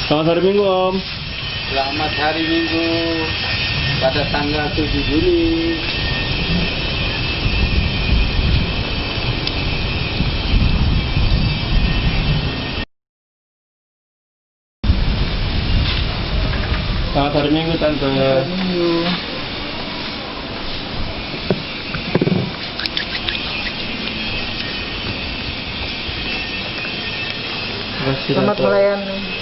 Selamat hari Minggu, Om. Selamat hari Minggu pada tanggal 7 Juli. Selamat hari Minggu, Tante. Minggu. Selamat melayani.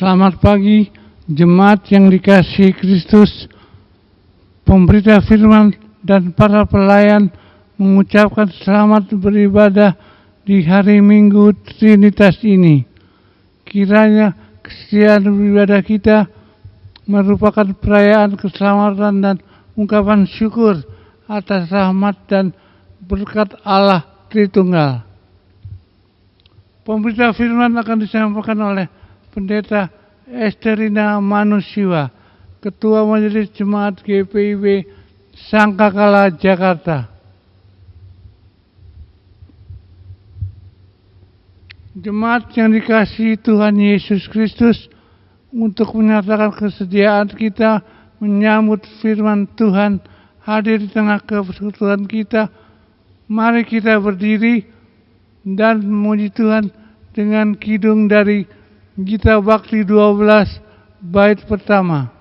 Selamat pagi, jemaat yang dikasihi Kristus. Pemberita firman dan para pelayan mengucapkan selamat beribadah di hari Minggu Trinitas ini. Kiranya kesetiaan beribadah kita merupakan perayaan keselamatan dan ungkapan syukur atas rahmat dan berkat Allah Tritunggal. Pemberita firman akan disampaikan oleh Pendeta Esterina Manusiwa, Ketua Majelis Jemaat GPIB Sangkakala, Jakarta. Jemaat yang dikasihi Tuhan Yesus Kristus, untuk menyatakan kesediaan kita menyambut firman Tuhan hadir di tengah persekutuan kita, mari kita berdiri dan memuji Tuhan dengan kidung dari Gita Bakti 12 bait pertama.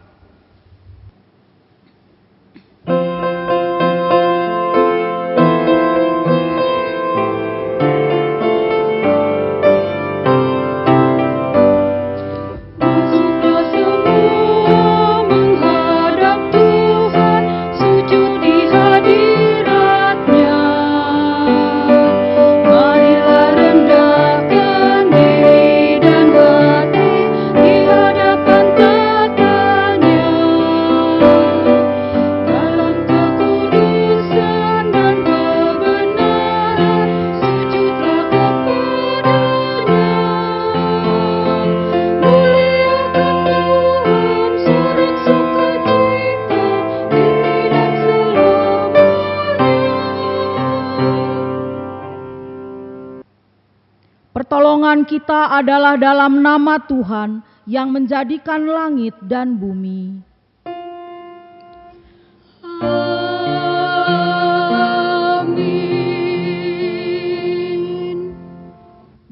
Pertolongan kita adalah dalam nama Tuhan yang menjadikan langit dan bumi. Amin.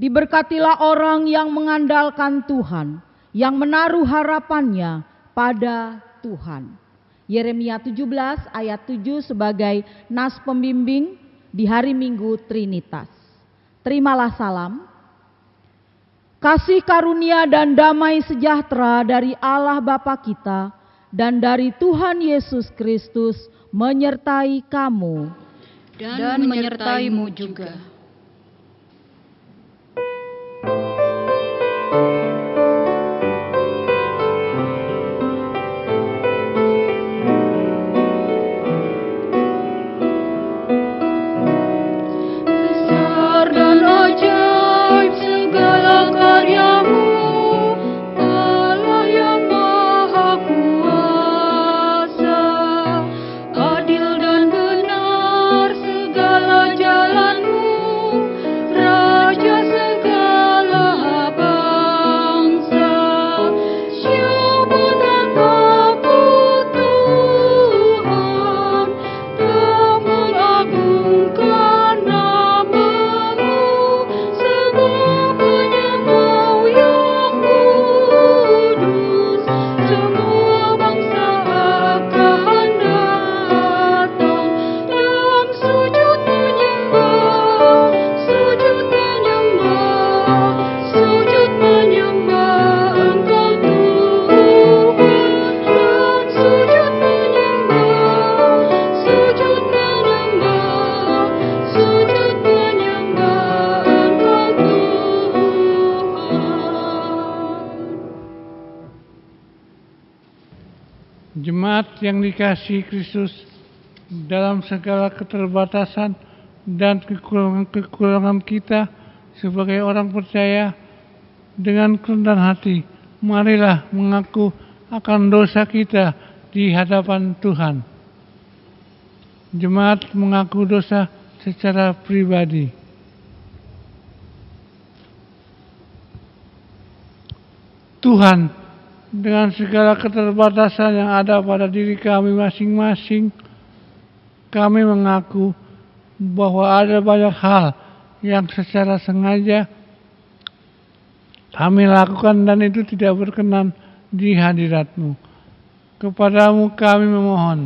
Diberkatilah orang yang mengandalkan Tuhan, yang menaruh harapannya pada Tuhan. Yeremia 17 ayat 7 sebagai nas pembimbing di hari Minggu Trinitas. Terimalah salam. Kasih karunia dan damai sejahtera dari Allah Bapa kita dan dari Tuhan Yesus Kristus menyertai kamu dan menyertaimu juga. Jemaat yang dikasihi Kristus, dalam segala keterbatasan dan kekurangan kita sebagai orang percaya. Dengan kerendahan hati, marilah mengaku akan dosa kita di hadapan Tuhan. Jemaat mengaku dosa secara pribadi. Tuhan, dengan segala keterbatasan yang ada pada diri kami masing-masing, kami mengaku bahwa ada banyak hal yang secara sengaja kami lakukan dan itu tidak berkenan di hadirat-Mu. Kepadamu kami memohon.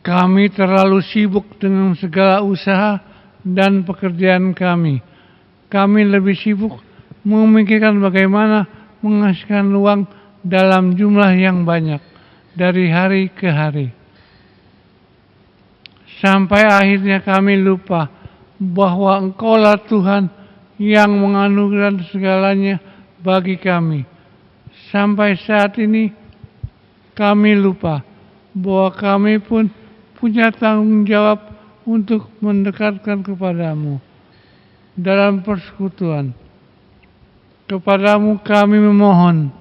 Kami terlalu sibuk dengan segala usaha dan pekerjaan kami. Kami lebih sibuk memikirkan bagaimana menghasilkan uang dalam jumlah yang banyak dari hari ke hari. Sampai akhirnya kami lupa bahwa Engkaulah Tuhan yang menganugerahkan segalanya bagi kami. Sampai saat ini kami lupa bahwa kami pun punya tanggung jawab untuk mendekatkan kepadamu dalam persekutuan. Kepadamu kami memohon.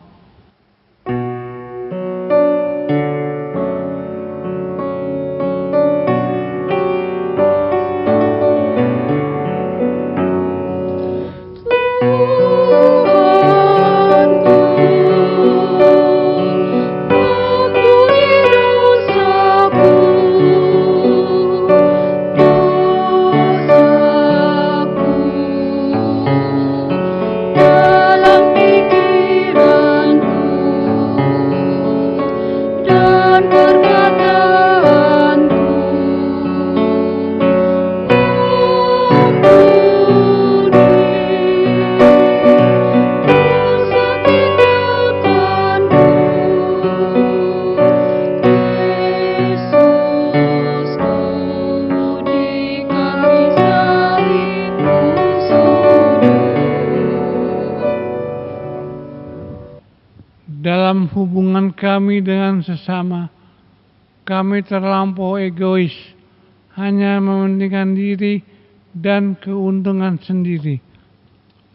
Dalam hubungan kami dengan sesama, kami terlampau egois, hanya mementingkan diri dan keuntungan sendiri.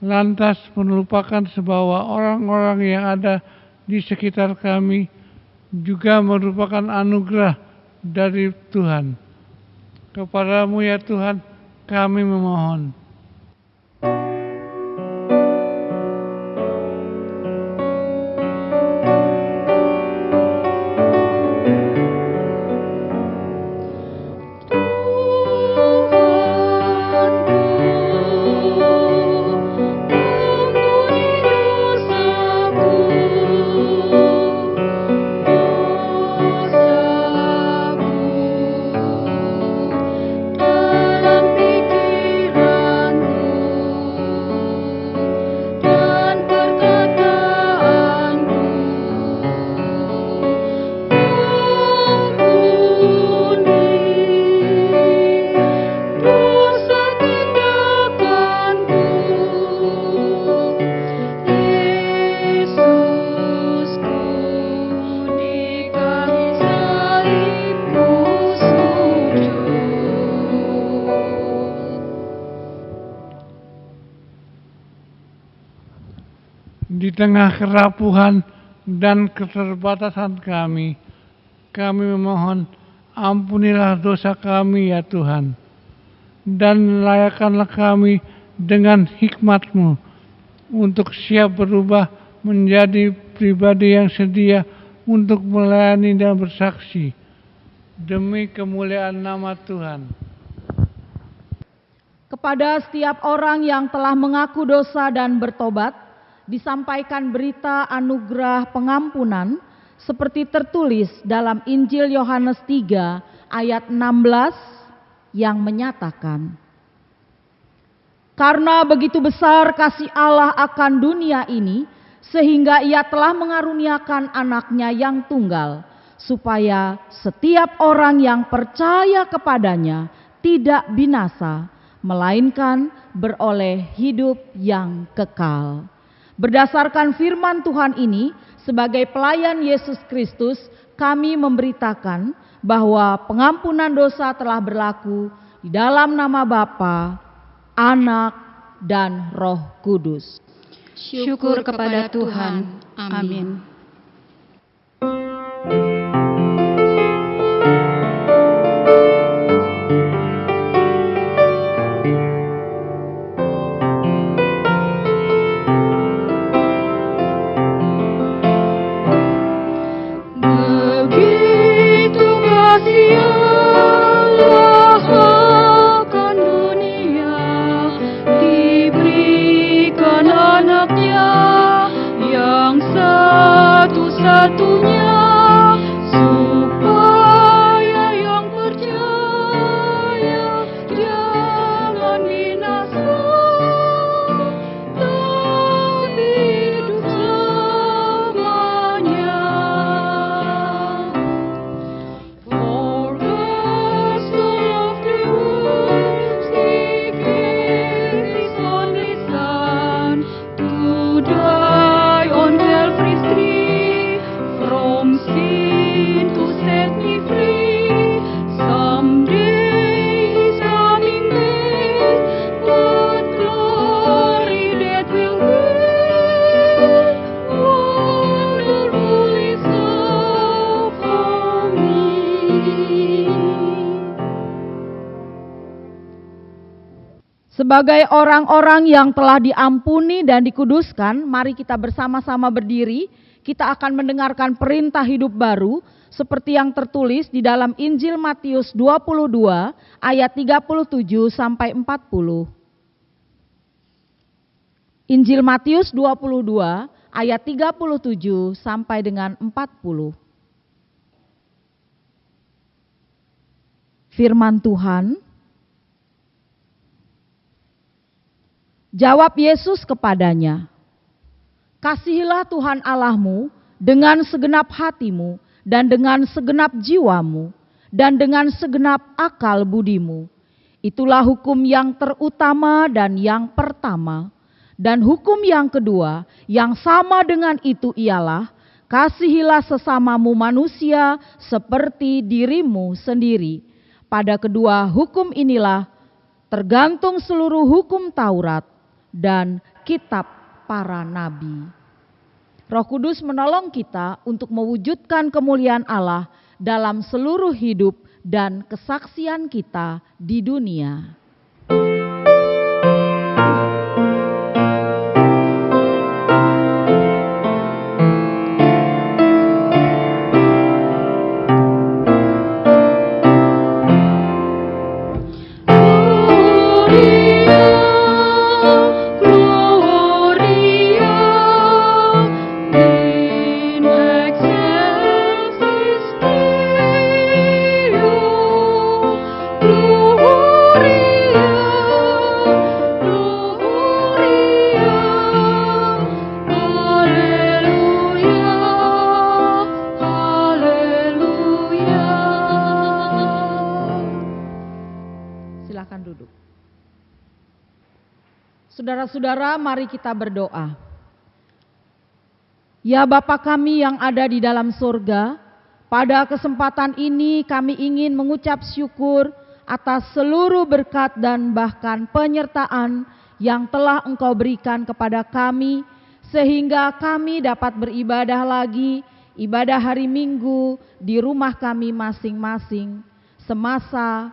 Lantas melupakan bahwa orang-orang yang ada di sekitar kami juga merupakan anugerah dari Tuhan. Kepadamu ya Tuhan, kami memohon. Dalam pikiran Di tengah kerapuhan dan keterbatasan kami memohon ampunilah dosa kami ya Tuhan. Dan layakkanlah kami dengan hikmat-Mu untuk siap berubah menjadi pribadi yang sedia untuk melayani dan bersaksi demi kemuliaan nama Tuhan. Kepada setiap orang yang telah mengaku dosa dan bertobat, disampaikan berita anugerah pengampunan seperti tertulis dalam Injil Yohanes 3 ayat 16 yang menyatakan, "Karena begitu besar kasih Allah akan dunia ini, sehingga Ia telah mengaruniakan anaknya yang tunggal, supaya setiap orang yang percaya kepadanya tidak binasa, melainkan beroleh hidup yang kekal." Berdasarkan firman Tuhan ini, sebagai pelayan Yesus Kristus, kami memberitakan bahwa pengampunan dosa telah berlaku di dalam nama Bapa, Anak, dan Roh Kudus. Syukur kepada Tuhan. Amin. Satu-satunya supaya yang percaya jangan binasa tapi hidup selamanya. For God so loved the world, He gave His only Son to die on Calvary's tree. From sin to set me free. Someday He's coming back. What glory that will bring. Wonderful is love for me. Sebagai orang-orang yang telah diampuni dan dikuduskan, mari kita bersama-sama berdiri. Kita akan mendengarkan perintah hidup baru seperti yang tertulis di dalam Injil Matius 22 ayat 37 sampai 40. Injil Matius 22 ayat 37 sampai dengan 40. Firman Tuhan. Jawab Yesus kepadanya, "Kasihilah Tuhan Allahmu dengan segenap hatimu dan dengan segenap jiwamu dan dengan segenap akal budimu. Itulah hukum yang terutama dan yang pertama. Dan hukum yang kedua yang sama dengan itu ialah, kasihilah sesamamu manusia seperti dirimu sendiri. Pada kedua hukum inilah tergantung seluruh hukum Taurat dan kitab para nabi." Roh Kudus menolong kita untuk mewujudkan kemuliaan Allah dalam seluruh hidup dan kesaksian kita di dunia. Silakan duduk. Saudara-saudara, mari kita berdoa. Ya Bapa kami yang ada di dalam surga, pada kesempatan ini kami ingin mengucap syukur atas seluruh berkat dan bahkan penyertaan yang telah Engkau berikan kepada kami sehingga kami dapat beribadah lagi, ibadah hari Minggu di rumah kami masing-masing semasa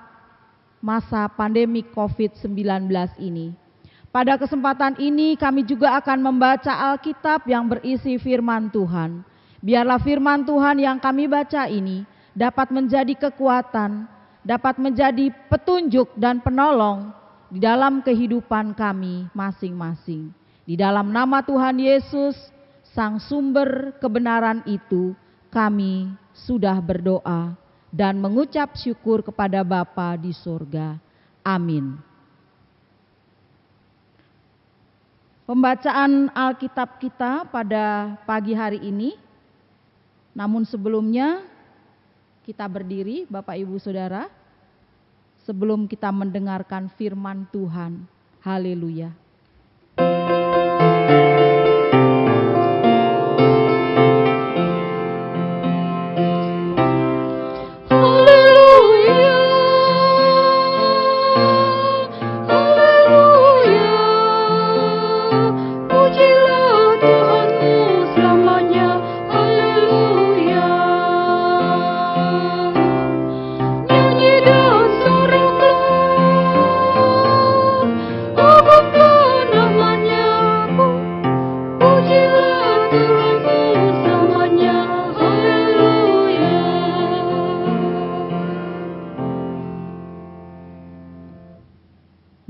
masa pandemi COVID-19 ini. Pada kesempatan ini kami juga akan membaca Alkitab yang berisi firman Tuhan. Biarlah firman Tuhan yang kami baca ini dapat menjadi kekuatan, dapat menjadi petunjuk dan penolong di dalam kehidupan kami masing-masing. Di dalam nama Tuhan Yesus, Sang Sumber kebenaran itu, kami sudah berdoa dan mengucap syukur kepada Bapa di surga. Amin. Pembacaan Alkitab kita pada pagi hari ini. Namun sebelumnya kita berdiri, Bapak Ibu Saudara, sebelum kita mendengarkan firman Tuhan. Haleluya.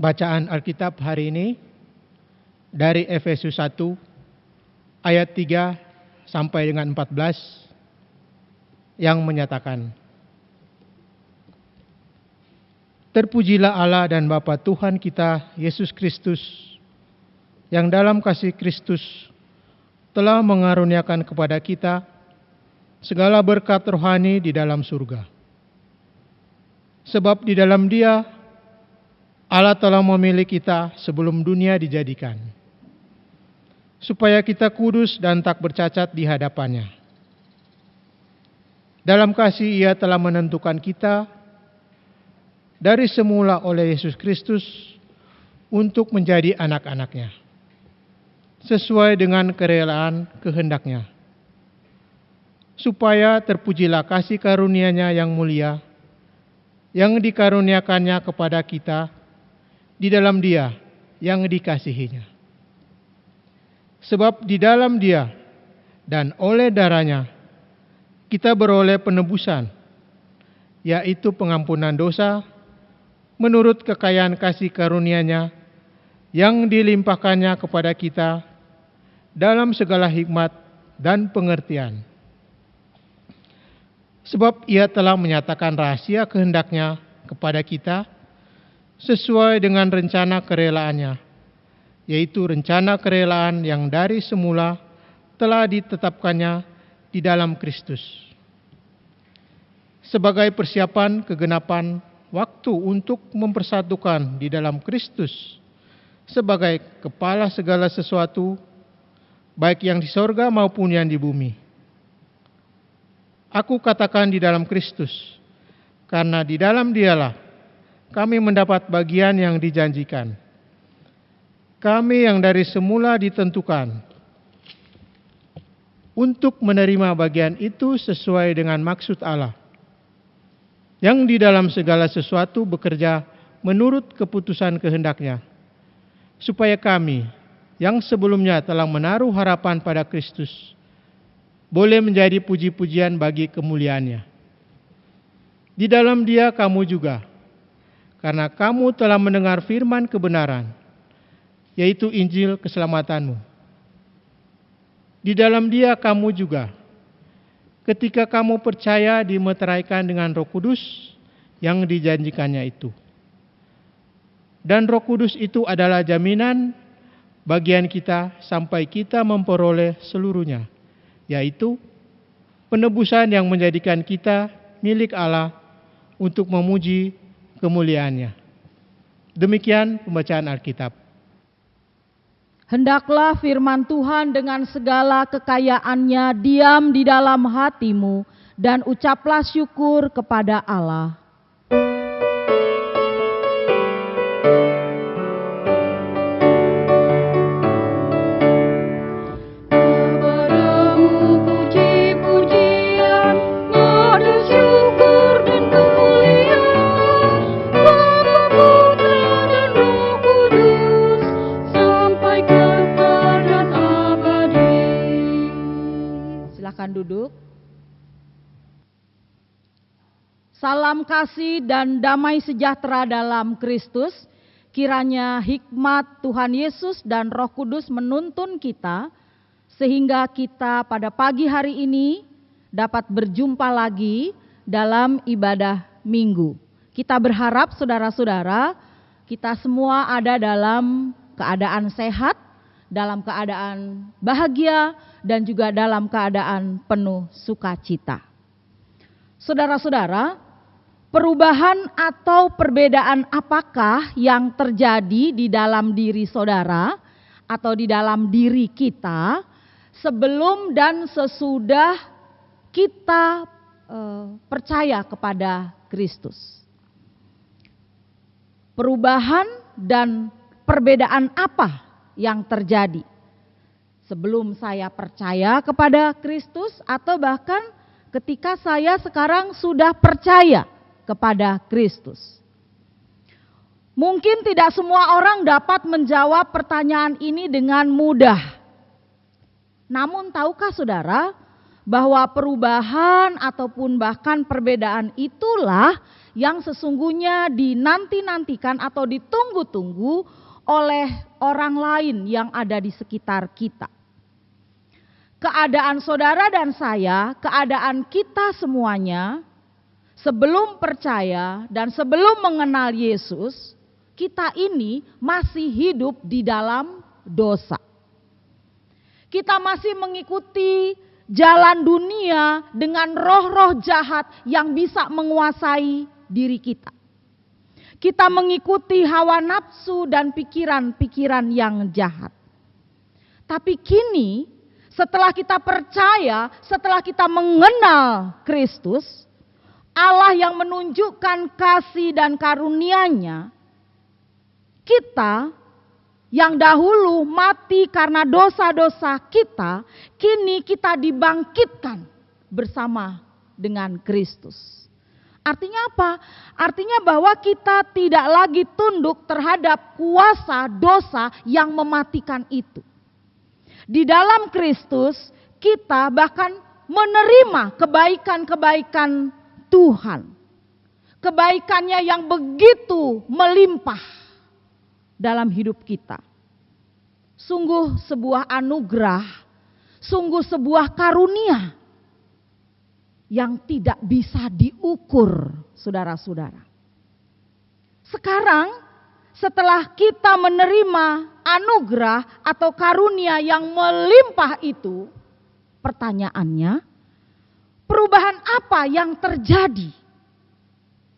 Bacaan Alkitab hari ini dari Efesus 1 ayat 3 sampai dengan 14 yang menyatakan, Terpujilah Allah dan Bapa Tuhan kita Yesus Kristus, yang dalam kasih Kristus telah mengaruniakan kepada kita segala berkat rohani di dalam surga. Sebab di dalam Dia Allah telah memilih kita sebelum dunia dijadikan, supaya kita kudus dan tak bercacat di hadapannya. Dalam kasih Ia telah menentukan kita dari semula oleh Yesus Kristus untuk menjadi anak-anak-Nya, sesuai dengan kerelaan kehendak-Nya, supaya terpujilah kasih karunia-Nya yang mulia, yang dikaruniakannya kepada kita di dalam Dia yang dikasihinya. Sebab di dalam Dia dan oleh darah-Nya kita beroleh penebusan, yaitu pengampunan dosa menurut kekayaan kasih karunia-Nya yang dilimpahkannya kepada kita dalam segala hikmat dan pengertian. Sebab Ia telah menyatakan rahasia kehendak-Nya kepada kita sesuai dengan rencana kerelaan-Nya, yaitu rencana kerelaan yang dari semula telah ditetapkannya di dalam Kristus, sebagai persiapan kegenapan waktu untuk mempersatukan di dalam Kristus sebagai kepala segala sesuatu, baik yang di sorga maupun yang di bumi. Aku katakan di dalam Kristus, karena di dalam Dialah kami mendapat bagian yang dijanjikan. Kami yang dari semula ditentukan untuk menerima bagian itu sesuai dengan maksud Allah, yang di dalam segala sesuatu bekerja menurut keputusan kehendak-Nya, supaya kami yang sebelumnya telah menaruh harapan pada Kristus boleh menjadi puji-pujian bagi kemuliaan-Nya. Di dalam Dia kamu juga, karena kamu telah mendengar firman kebenaran, yaitu Injil keselamatanmu. Di dalam Dia kamu juga, ketika kamu percaya, dimeteraikan dengan Roh Kudus yang dijanjikannya itu. Dan Roh Kudus itu adalah jaminan bagian kita sampai kita memperoleh seluruhnya, yaitu penebusan yang menjadikan kita milik Allah untuk memuji kemuliaan-Nya. Demikian pembacaan Alkitab. Hendaklah firman Tuhan dengan segala kekayaannya diam di dalam hatimu, dan ucaplah syukur kepada Allah. Salam kasih dan damai sejahtera dalam Kristus. Kiranya hikmat Tuhan Yesus dan Roh Kudus menuntun kita sehingga kita pada pagi hari ini dapat berjumpa lagi dalam ibadah minggu. Kita berharap saudara-saudara, kita semua ada dalam keadaan sehat, dalam keadaan bahagia, dan juga dalam keadaan penuh sukacita. Saudara-saudara, perubahan atau perbedaan apakah yang terjadi di dalam diri saudara atau di dalam diri kita sebelum dan sesudah kita percaya kepada Kristus? Perubahan dan perbedaan apa yang terjadi sebelum saya percaya kepada Kristus atau bahkan ketika saya sekarang sudah percaya kepada Kristus? Mungkin tidak semua orang dapat menjawab pertanyaan ini dengan mudah. Namun tahukah saudara bahwa perubahan ataupun bahkan perbedaan itulah yang sesungguhnya dinanti-nantikan atau ditunggu-tunggu oleh orang lain yang ada di sekitar kita. Keadaan saudara dan saya, keadaan kita semuanya, sebelum percaya dan sebelum mengenal Yesus, kita ini masih hidup di dalam dosa. Kita masih mengikuti jalan dunia dengan roh-roh jahat yang bisa menguasai diri kita. Kita mengikuti hawa nafsu dan pikiran-pikiran yang jahat. Tapi kini setelah kita percaya, setelah kita mengenal Kristus, Allah yang menunjukkan kasih dan karunia-Nya, kita yang dahulu mati karena dosa-dosa kita, kini kita dibangkitkan bersama dengan Kristus. Artinya apa? Artinya bahwa kita tidak lagi tunduk terhadap kuasa dosa yang mematikan itu. Di dalam Kristus kita bahkan menerima kebaikan-kebaikan Tuhan. Kebaikannya yang begitu melimpah dalam hidup kita. Sungguh sebuah anugerah, sungguh sebuah karunia yang tidak bisa diukur, saudara-saudara. Sekarang setelah kita menerima anugerah atau karunia yang melimpah itu, pertanyaannya, perubahan apa yang terjadi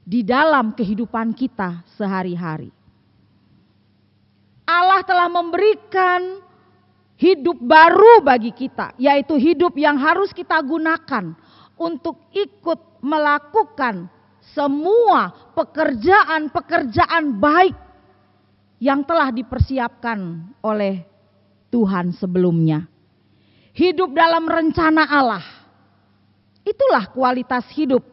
di dalam kehidupan kita sehari-hari? Allah telah memberikan hidup baru bagi kita, yaitu hidup yang harus kita gunakan untuk ikut melakukan semua pekerjaan-pekerjaan baik yang telah dipersiapkan oleh Tuhan sebelumnya. Hidup dalam rencana Allah. Itulah kualitas hidup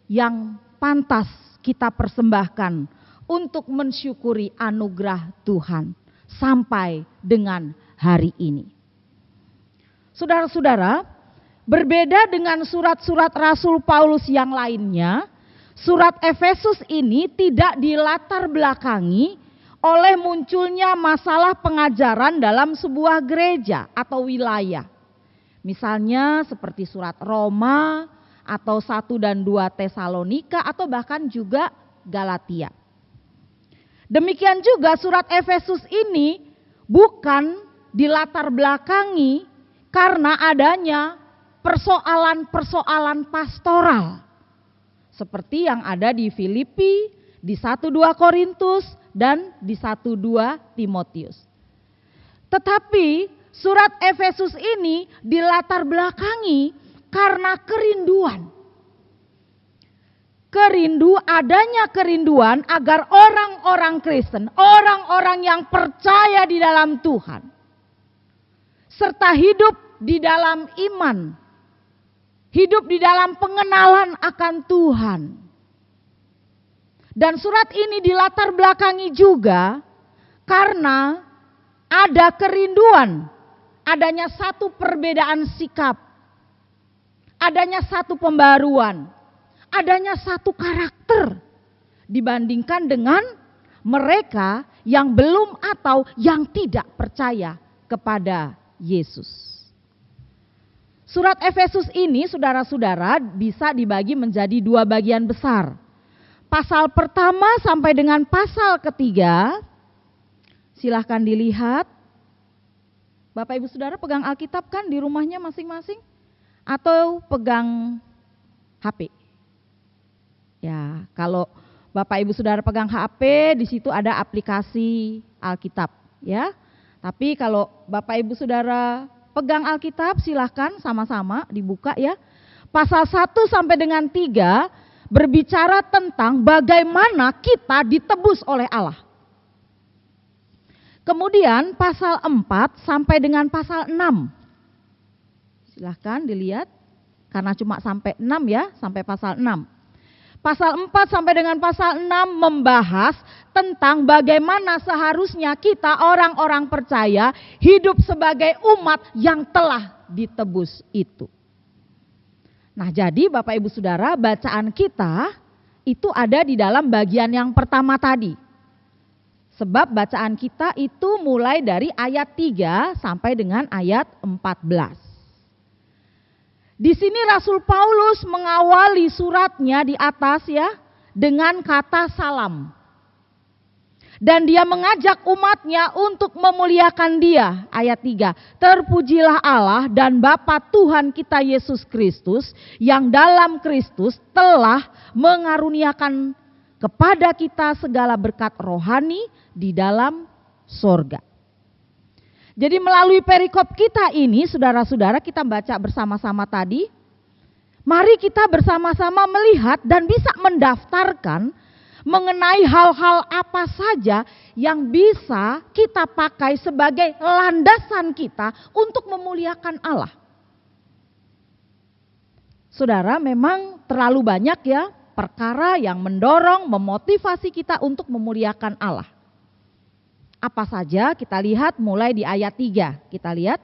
yang pantas kita persembahkan untuk mensyukuri anugerah Tuhan sampai dengan hari ini. Saudara-saudara, berbeda dengan surat-surat Rasul Paulus yang lainnya, surat Efesus ini tidak dilatar belakangi oleh munculnya masalah pengajaran dalam sebuah gereja atau wilayah. Misalnya seperti surat Roma atau 1 dan 2 Tesalonika atau bahkan juga Galatia. Demikian juga surat Efesus ini bukan dilatar belakangi karena adanya persoalan-persoalan pastoral. Seperti yang ada di Filipi, di 1-2 Korintus, dan di 1-2 Timotius. Tetapi surat Efesus ini dilatar belakangi karena kerinduan. Adanya kerinduan agar orang-orang Kristen, orang-orang yang percaya di dalam Tuhan, serta hidup di dalam iman, hidup di dalam pengenalan akan Tuhan. Dan surat ini dilatar belakangi juga karena ada kerinduan, adanya satu perbedaan sikap, adanya satu pembaruan, adanya satu karakter dibandingkan dengan mereka yang belum atau yang tidak percaya kepada Yesus. Surat Efesus ini saudara-saudara bisa dibagi menjadi dua bagian besar. Pasal pertama sampai dengan pasal ketiga, silahkan dilihat. Bapak Ibu Saudara pegang Alkitab kan di rumahnya masing-masing? Atau pegang HP? Ya, kalau Bapak Ibu Saudara pegang HP, di situ ada aplikasi Alkitab, ya. Tapi kalau Bapak Ibu Saudara pegang Alkitab, silahkan sama-sama dibuka ya. Pasal 1 sampai dengan 3 berbicara tentang bagaimana kita ditebus oleh Allah. Kemudian pasal 4 sampai dengan pasal 6. Silahkan dilihat, karena cuma sampai 6 ya, sampai pasal 6. Pasal 4 sampai dengan pasal 6 membahas tentang bagaimana seharusnya kita orang-orang percaya hidup sebagai umat yang telah ditebus itu. Nah, jadi Bapak Ibu Saudara, bacaan kita itu ada di dalam bagian yang pertama tadi. Sebab bacaan kita itu mulai dari ayat 3 sampai dengan ayat 14. Di sini Rasul Paulus mengawali suratnya di atas ya dengan kata salam. Dan dia mengajak umatnya untuk memuliakan dia. Ayat 3. Terpujilah Allah dan Bapa Tuhan kita Yesus Kristus yang dalam Kristus telah mengaruniakan kepada kita segala berkat rohani di dalam sorga. Jadi melalui perikop kita ini, saudara-saudara, kita baca bersama-sama tadi. Mari kita bersama-sama melihat dan bisa mendaftarkan mengenai hal-hal apa saja yang bisa kita pakai sebagai landasan kita untuk memuliakan Allah. Saudara, memang terlalu banyak ya perkara yang mendorong, memotivasi kita untuk memuliakan Allah. Apa saja kita lihat mulai di ayat 3. Kita lihat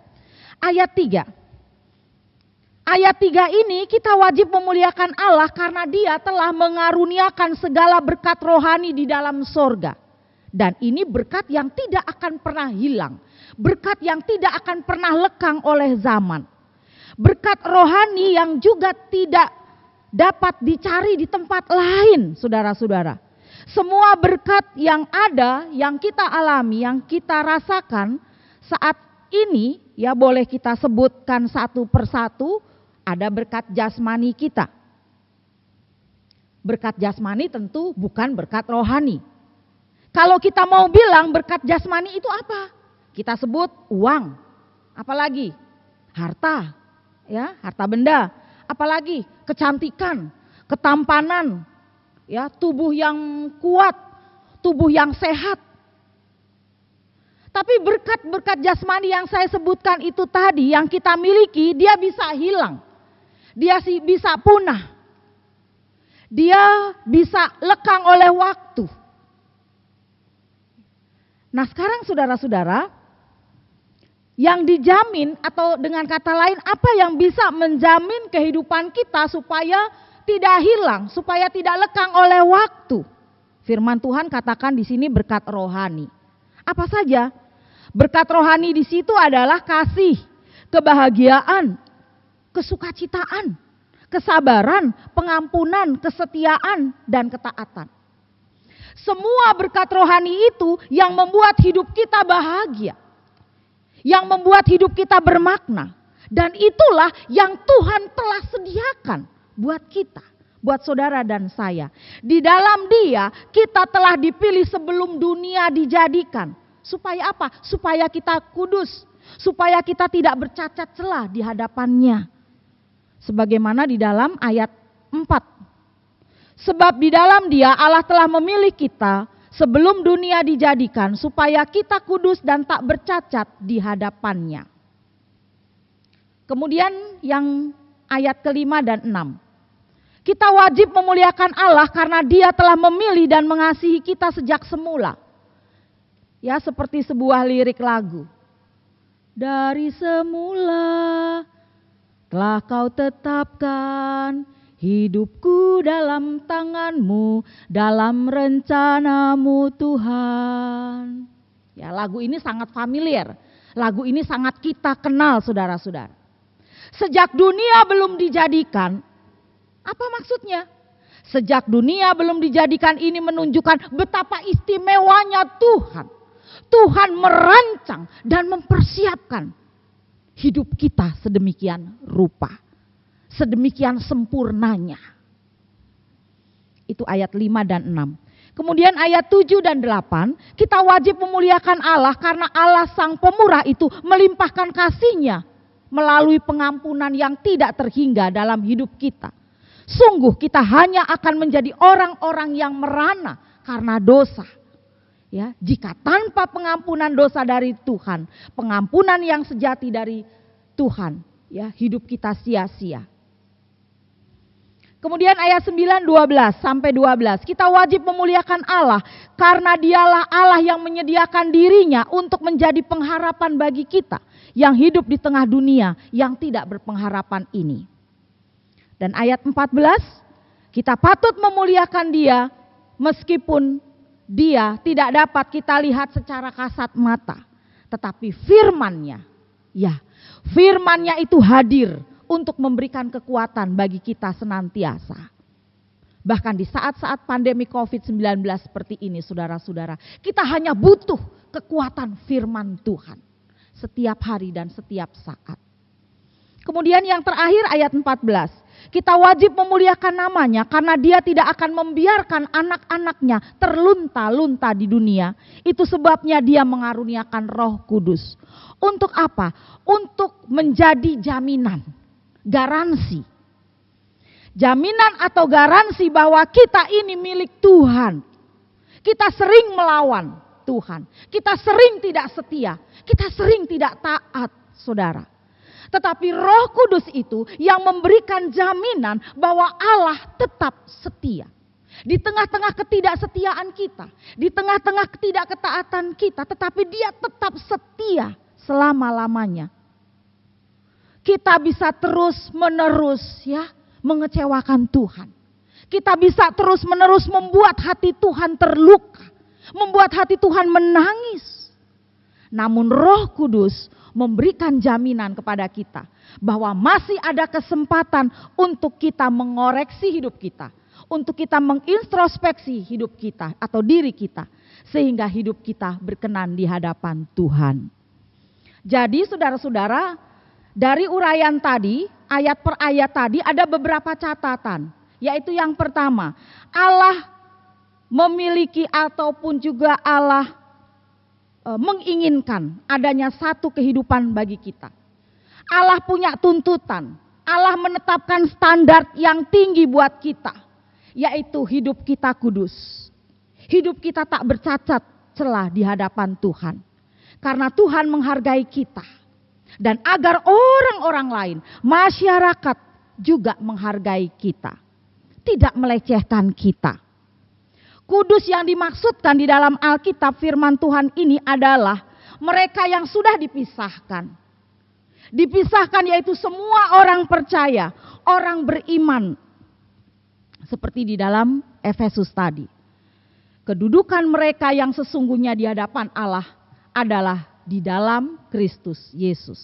ayat 3. Ayat 3 ini kita wajib memuliakan Allah karena dia telah mengaruniakan segala berkat rohani di dalam sorga. Dan ini berkat yang tidak akan pernah hilang. Berkat yang tidak akan pernah lekang oleh zaman. Berkat rohani yang juga tidak dapat dicari di tempat lain, saudara-saudara. Semua berkat yang ada, yang kita alami, yang kita rasakan saat ini, ya boleh kita sebutkan satu persatu, ada berkat jasmani kita. Berkat jasmani tentu bukan berkat rohani. Kalau kita mau bilang berkat jasmani itu apa? Kita sebut uang, apalagi harta, ya harta benda. Apalagi kecantikan, ketampanan, ya tubuh yang kuat, tubuh yang sehat. Tapi berkat-berkat jasmani yang saya sebutkan itu tadi yang kita miliki, dia bisa hilang. Dia bisa punah. Dia bisa lekang oleh waktu. Nah, sekarang saudara-saudara, yang dijamin atau dengan kata lain apa yang bisa menjamin kehidupan kita supaya tidak hilang, supaya tidak lekang oleh waktu. Firman Tuhan katakan di sini berkat rohani. Apa saja? Berkat rohani di situ adalah kasih, kebahagiaan, kesukacitaan, kesabaran, pengampunan, kesetiaan, dan ketaatan. Semua berkat rohani itu yang membuat hidup kita bahagia. Yang membuat hidup kita bermakna. Dan itulah yang Tuhan telah sediakan buat kita, buat saudara dan saya. Di dalam Dia kita telah dipilih sebelum dunia dijadikan. Supaya apa? Supaya kita kudus, supaya kita tidak bercacat celah di hadapannya. Sebagaimana di dalam ayat 4. Sebab di dalam Dia Allah telah memilih kita sebelum dunia dijadikan supaya kita kudus dan tak bercacat di hadapannya. Kemudian yang ayat kelima dan 6. Kita wajib memuliakan Allah karena Dia telah memilih dan mengasihi kita sejak semula. Ya, seperti sebuah lirik lagu. Dari semula telah Kau tetapkan Hidupku dalam tangan-Mu, dalam rencana-Mu Tuhan. Ya, lagu ini sangat familiar. Lagu ini sangat kita kenal, saudara-saudara. Sejak dunia belum dijadikan, apa maksudnya? Sejak dunia belum dijadikan ini menunjukkan betapa istimewanya Tuhan. Tuhan merancang dan mempersiapkan hidup kita sedemikian rupa. Sedemikian sempurnanya. Itu ayat 5 dan 6. Kemudian ayat 7 dan 8, kita wajib memuliakan Allah karena Allah Sang Pemurah itu melimpahkan kasih-Nya melalui pengampunan yang tidak terhingga dalam hidup kita. Sungguh kita hanya akan menjadi orang-orang yang merana karena dosa. Ya, jika tanpa pengampunan dosa dari Tuhan, pengampunan yang sejati dari Tuhan, ya, hidup kita sia-sia. Kemudian ayat 9, 12 sampai 12. Kita wajib memuliakan Allah karena Dialah Allah yang menyediakan dirinya untuk menjadi pengharapan bagi kita yang hidup di tengah dunia yang tidak berpengharapan ini. Dan ayat 14, kita patut memuliakan Dia meskipun Dia tidak dapat kita lihat secara kasat mata. Tetapi firman-Nya, ya, firman-Nya itu hadir untuk memberikan kekuatan bagi kita senantiasa. Bahkan di saat-saat pandemi COVID-19 seperti ini, saudara-saudara, kita hanya butuh kekuatan firman Tuhan setiap hari dan setiap saat. Kemudian yang terakhir ayat 14, kita wajib memuliakan namanya karena Dia tidak akan membiarkan anak-anaknya terlunta-lunta di dunia. Itu sebabnya Dia mengaruniakan Roh Kudus. Untuk apa? Untuk menjadi jaminan. Garansi. Jaminan atau garansi bahwa kita ini milik Tuhan. Kita sering melawan Tuhan. Kita sering tidak setia. Kita sering tidak taat, saudara. Tetapi Roh Kudus itu yang memberikan jaminan bahwa Allah tetap setia. Di tengah-tengah ketidaksetiaan kita. Di tengah-tengah ketidakketaatan kita. Tetapi Dia tetap setia selama-lamanya. Kita bisa terus menerus, ya, mengecewakan Tuhan. Kita bisa terus menerus membuat hati Tuhan terluka. Membuat hati Tuhan menangis. Namun Roh Kudus memberikan jaminan kepada kita bahwa masih ada kesempatan untuk kita mengoreksi hidup kita. Untuk kita mengintrospeksi hidup kita atau diri kita. Sehingga hidup kita berkenan di hadapan Tuhan. Jadi saudara-saudara, dari uraian tadi, ayat per ayat tadi ada beberapa catatan. Yaitu yang pertama, Allah memiliki ataupun juga Allah menginginkan adanya satu kehidupan bagi kita. Allah punya tuntutan. Allah menetapkan standar yang tinggi buat kita. Yaitu hidup kita kudus. Hidup kita tak bercacat celah di hadapan Tuhan. Karena Tuhan menghargai kita. Dan agar orang-orang lain, masyarakat juga menghargai kita. Tidak melecehkan kita. Kudus yang dimaksudkan di dalam Alkitab firman Tuhan ini adalah mereka yang sudah dipisahkan. Dipisahkan yaitu semua orang percaya, orang beriman. Seperti di dalam Efesus tadi. Kedudukan mereka yang sesungguhnya di hadapan Allah adalah di dalam Kristus Yesus.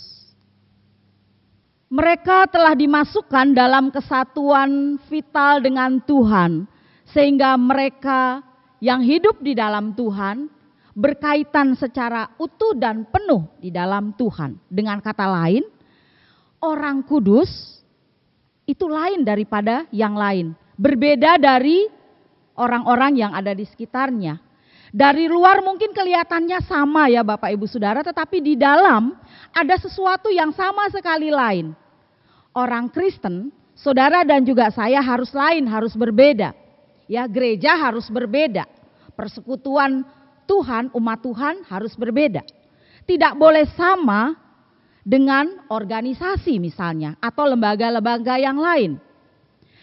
Mereka telah dimasukkan dalam kesatuan vital dengan Tuhan. Sehingga mereka yang hidup di dalam Tuhan berkaitan secara utuh dan penuh di dalam Tuhan. Dengan kata lain, orang kudus itu lain daripada yang lain. Berbeda dari orang-orang yang ada di sekitarnya. Dari luar mungkin kelihatannya sama ya Bapak Ibu Saudara, tetapi di dalam ada sesuatu yang sama sekali lain. Orang Kristen, saudara dan juga saya harus lain, harus berbeda. Ya, gereja harus berbeda. Persekutuan Tuhan, umat Tuhan harus berbeda. Tidak boleh sama dengan organisasi misalnya atau lembaga-lembaga yang lain.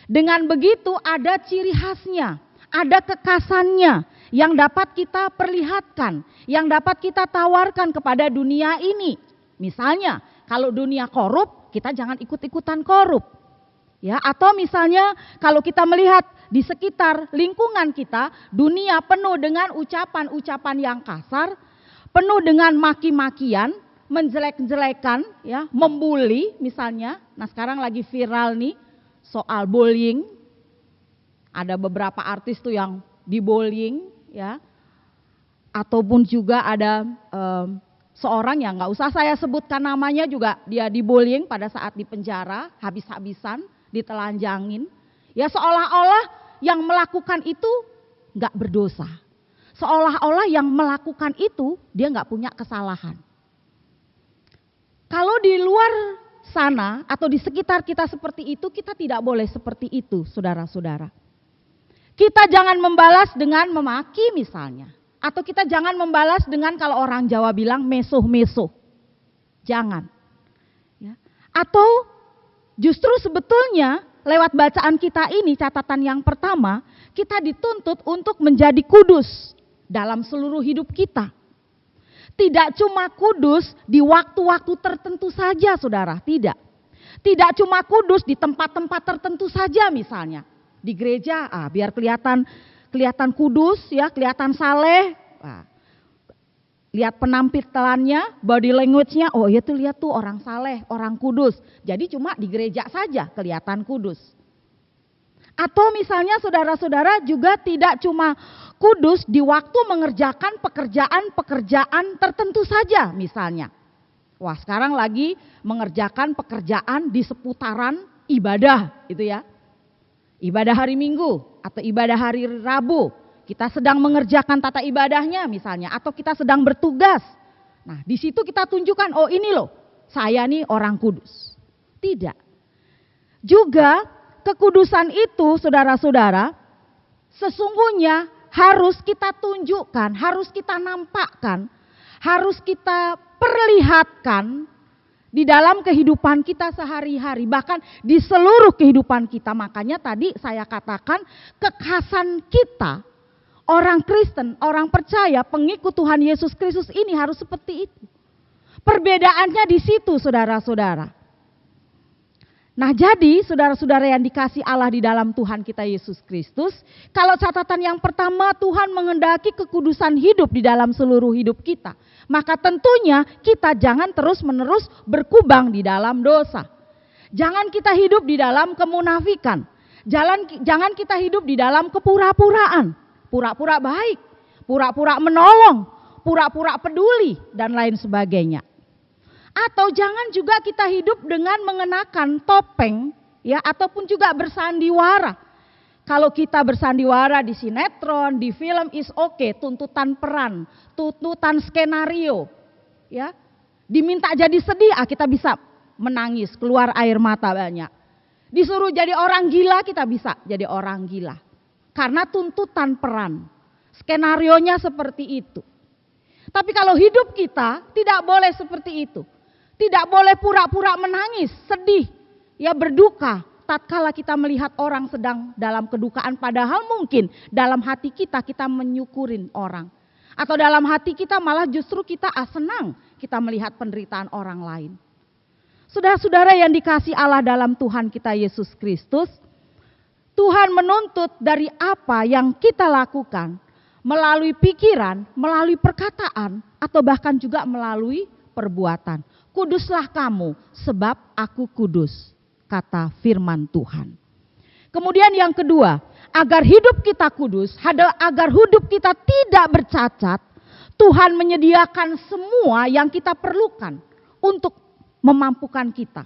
Dengan begitu ada ciri khasnya, ada kekasannya yang dapat kita perlihatkan, yang dapat kita tawarkan kepada dunia ini. Misalnya, kalau dunia korup, kita jangan ikut-ikutan korup. Ya, atau misalnya kalau kita melihat di sekitar lingkungan kita, dunia penuh dengan ucapan-ucapan yang kasar, penuh dengan maki-makian, menjelek-jelekan, ya, membuli misalnya. Nah, sekarang lagi viral nih soal bullying. Ada beberapa artis tuh yang dibullying, ya. Ataupun juga ada seorang yang nggak usah saya sebutkan namanya juga, dia dibullying pada saat di penjara, habis-habisan, ditelanjangin. Ya, seolah-olah yang melakukan itu nggak berdosa. Seolah-olah yang melakukan itu dia nggak punya kesalahan. Kalau di luar sana atau di sekitar kita seperti itu, kita tidak boleh seperti itu, saudara-saudara. Kita jangan membalas dengan memaki misalnya. Atau kita jangan membalas dengan kalau orang Jawa bilang mesuh-mesuh. Jangan. Ya. Atau justru sebetulnya lewat bacaan kita ini, catatan yang pertama, kita dituntut untuk menjadi kudus dalam seluruh hidup kita. Tidak cuma kudus di waktu-waktu tertentu saja, saudara, tidak. Tidak cuma kudus di tempat-tempat tertentu saja misalnya. Di gereja, biar kelihatan kudus, ya, kelihatan saleh. Lihat penampilannya, body language-nya, oh ya tuh lihat tuh orang saleh, orang kudus. Jadi cuma di gereja saja kelihatan kudus. Atau misalnya saudara-saudara juga tidak cuma kudus di waktu mengerjakan pekerjaan-pekerjaan tertentu saja misalnya. Wah, sekarang lagi mengerjakan pekerjaan di seputaran ibadah gitu ya. Ibadah hari Minggu atau ibadah hari Rabu. Kita sedang mengerjakan tata ibadahnya misalnya, atau kita sedang bertugas. Nah, di situ kita tunjukkan, oh ini loh, saya nih orang kudus. Tidak. Juga kekudusan itu, saudara-saudara, sesungguhnya harus kita tunjukkan, harus kita nampakkan, harus kita perlihatkan di dalam kehidupan kita sehari-hari, bahkan di seluruh kehidupan kita. Makanya tadi saya katakan kekhasan kita, orang Kristen, orang percaya, pengikut Tuhan Yesus Kristus ini harus seperti itu. Perbedaannya di situ, saudara-saudara. Nah, jadi saudara-saudara yang dikasih Allah di dalam Tuhan kita Yesus Kristus, kalau catatan yang pertama, Tuhan mengendaki kekudusan hidup di dalam seluruh hidup kita, maka tentunya kita jangan terus-menerus berkubang di dalam dosa. Jangan kita hidup di dalam kemunafikan. Jangan kita hidup di dalam kepura-puraan. Pura-pura baik, pura-pura menolong, pura-pura peduli, dan lain sebagainya. Atau jangan juga kita hidup dengan mengenakan topeng, ya, ataupun juga bersandiwara. Kalau kita bersandiwara di sinetron, di film is okay, tuntutan peran, tuntutan skenario, ya. Diminta jadi sedih, kita bisa menangis, keluar air mata banyak. Disuruh jadi orang gila, kita bisa jadi orang gila. Karena tuntutan peran, skenarionya seperti itu. Tapi kalau hidup kita tidak boleh seperti itu. Tidak boleh pura-pura menangis, sedih, ya berduka. Tatkala kita melihat orang sedang dalam kedukaan, padahal mungkin dalam hati kita menyukurin orang. Atau dalam hati kita malah justru kita senang kita melihat penderitaan orang lain. Saudara-saudara yang dikasih Allah dalam Tuhan kita Yesus Kristus, Tuhan menuntut dari apa yang kita lakukan, melalui pikiran, melalui perkataan, atau bahkan juga melalui perbuatan. Kuduslah kamu sebab aku kudus, kata firman Tuhan. Kemudian yang kedua, agar hidup kita kudus, agar hidup kita tidak bercacat, Tuhan menyediakan semua yang kita perlukan untuk memampukan kita.